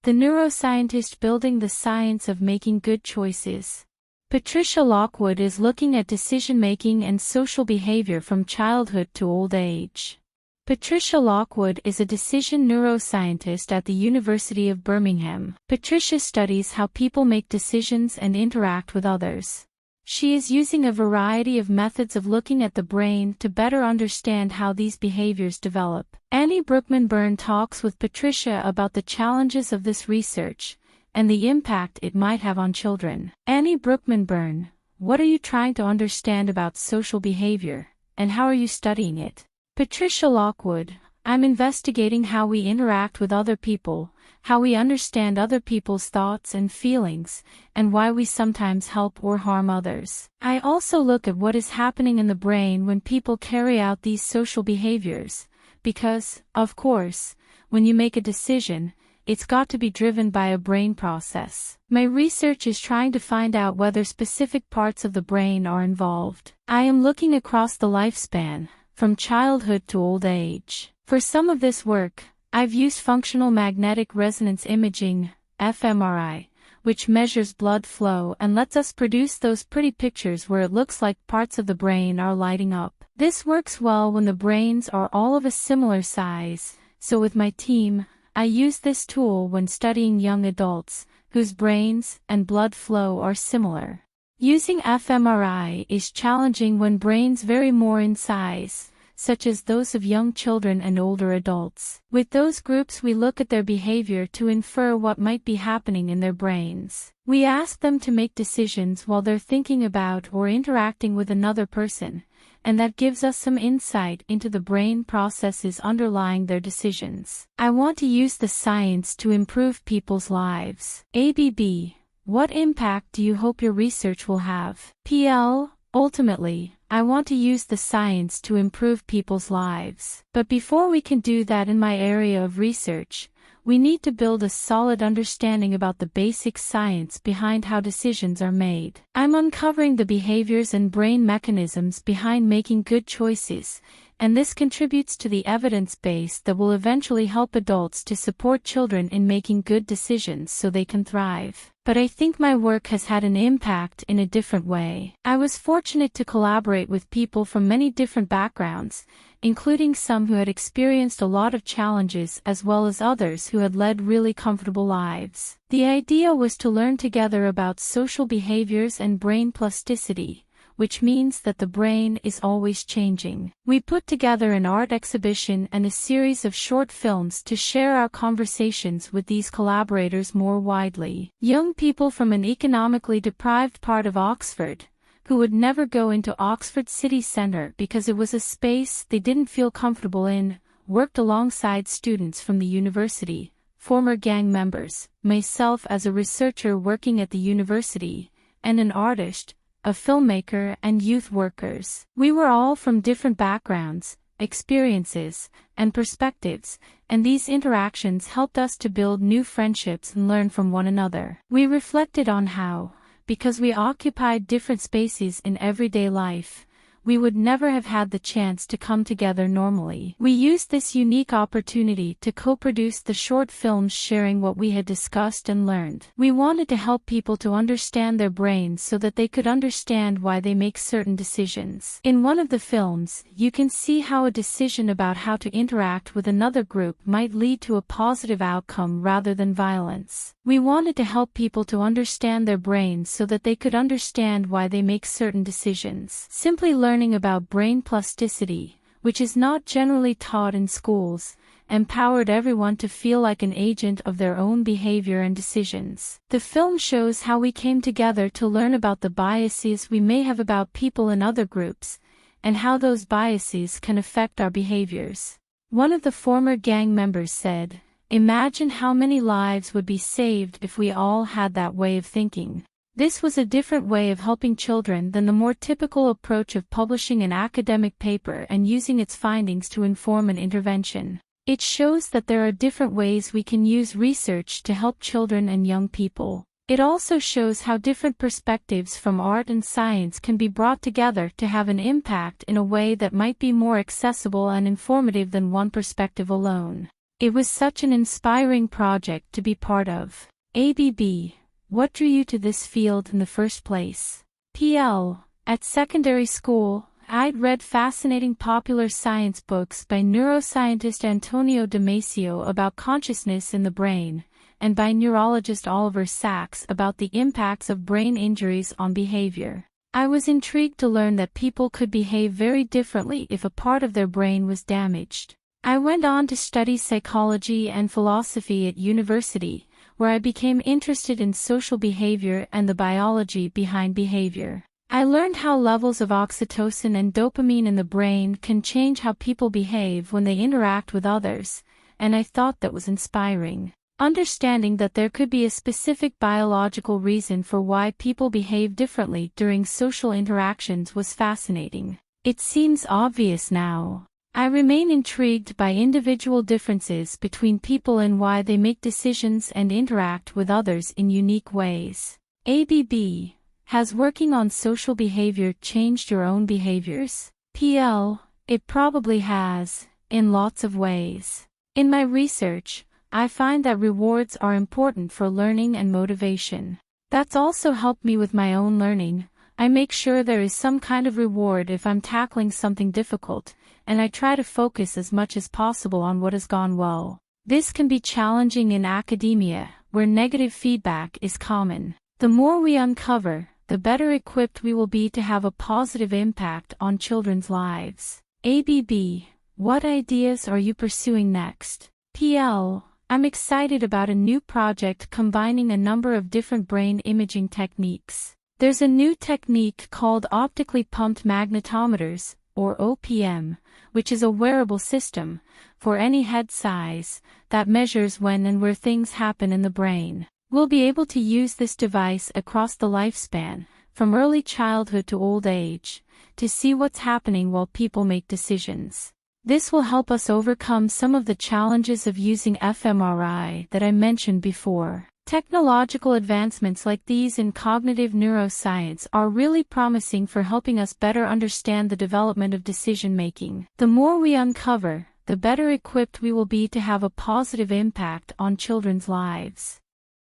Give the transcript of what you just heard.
The neuroscientist building the science of making good choices. Patricia Lockwood is looking at decision-making and social behavior from childhood to old age. Patricia Lockwood is a decision neuroscientist at the University of Birmingham. Patricia studies how people make decisions and interact with others. She is using a variety of methods of looking at the brain to better understand how these behaviors develop. Annie Brookman-Byrne talks with Patricia about the challenges of this research and the impact it might have on children. Annie Brookman-Byrne, what are you trying to understand about social behavior, and how are you studying it? Patricia Lockwood, I'm investigating how we interact with other people, how we understand other people's thoughts and feelings, and why we sometimes help or harm others. I also look at what is happening in the brain when people carry out these social behaviors, because, of course, when you make a decision, it's got to be driven by a brain process. My research is trying to find out whether specific parts of the brain are involved. I am looking across the lifespan, from childhood to old age. For some of this work, I've used functional magnetic resonance imaging, fMRI, which measures blood flow and lets us produce those pretty pictures where it looks like parts of the brain are lighting up. This works well when the brains are all of a similar size, so with my team, I use this tool when studying young adults, whose brains and blood flow are similar. Using fMRI is challenging when brains vary more in size, such as those of young children and older adults. With those groups we look at their behavior to infer what might be happening in their brains. We ask them to make decisions while they're thinking about or interacting with another person, and that gives us some insight into the brain processes underlying their decisions. I want to use the science to improve people's lives. ABB, what impact do you hope your research will have? PL, ultimately, I want to use the science to improve people's lives. But before we can do that in my area of research, we need to build a solid understanding about the basic science behind how decisions are made. I'm uncovering the behaviors and brain mechanisms behind making good choices, and this contributes to the evidence base that will eventually help adults to support children in making good decisions so they can thrive. But I think my work has had an impact in a different way. I was fortunate to collaborate with people from many different backgrounds, including some who had experienced a lot of challenges as well as others who had led really comfortable lives. The idea was to learn together about social behaviors and brain plasticity, which means that the brain is always changing. We put together an art exhibition and a series of short films to share our conversations with these collaborators more widely. Young people from an economically deprived part of Oxford, who would never go into Oxford city centre because it was a space they didn't feel comfortable in, worked alongside students from the university, former gang members, myself as a researcher working at the university, and an artist, a filmmaker, and youth workers. We were all from different backgrounds, experiences, and perspectives, and these interactions helped us to build new friendships and learn from one another. We reflected on how, because we occupied different spaces in everyday life, we would never have had the chance to come together normally. We used this unique opportunity to co-produce the short films sharing what we had discussed and learned. We wanted to help people to understand their brains so that they could understand why they make certain decisions. In one of the films, you can see how a decision about how to interact with another group might lead to a positive outcome rather than violence. We wanted to help people to understand their brains so that they could understand why they make certain decisions. Simply learning about brain plasticity, which is not generally taught in schools, empowered everyone to feel like an agent of their own behavior and decisions. The film shows how we came together to learn about the biases we may have about people in other groups, and how those biases can affect our behaviors. One of the former gang members said, "Imagine how many lives would be saved if we all had that way of thinking." This was a different way of helping children than the more typical approach of publishing an academic paper and using its findings to inform an intervention. It shows that there are different ways we can use research to help children and young people. It also shows how different perspectives from art and science can be brought together to have an impact in a way that might be more accessible and informative than one perspective alone. It was such an inspiring project to be part of. ABB, what drew you to this field in the first place? PL, at secondary school, I'd read fascinating popular science books by neuroscientist Antonio Damasio about consciousness in the brain, and by neurologist Oliver Sacks about the impacts of brain injuries on behavior. I was intrigued to learn that people could behave very differently if a part of their brain was damaged. I went on to study psychology and philosophy at university, where I became interested in social behavior and the biology behind behavior. I learned how levels of oxytocin and dopamine in the brain can change how people behave when they interact with others, and I thought that was inspiring. Understanding that there could be a specific biological reason for why people behave differently during social interactions was fascinating. It seems obvious now. I remain intrigued by individual differences between people and why they make decisions and interact with others in unique ways. ABB, has working on social behavior changed your own behaviors? PL, it probably has, in lots of ways. In my research, I find that rewards are important for learning and motivation. That's also helped me with my own learning. I make sure there is some kind of reward if I'm tackling something difficult, and I try to focus as much as possible on what has gone well. This can be challenging in academia, where negative feedback is common. The more we uncover, the better equipped we will be to have a positive impact on children's lives. ABB, what ideas are you pursuing next? PL, I'm excited about a new project combining a number of different brain imaging techniques. There's a new technique called optically pumped magnetometers, or OPM, which is a wearable system, for any head size, that measures when and where things happen in the brain. We'll be able to use this device across the lifespan, from early childhood to old age, to see what's happening while people make decisions. This will help us overcome some of the challenges of using fMRI that I mentioned before. Technological advancements like these in cognitive neuroscience are really promising for helping us better understand the development of decision-making. The more we uncover, the better equipped we will be to have a positive impact on children's lives.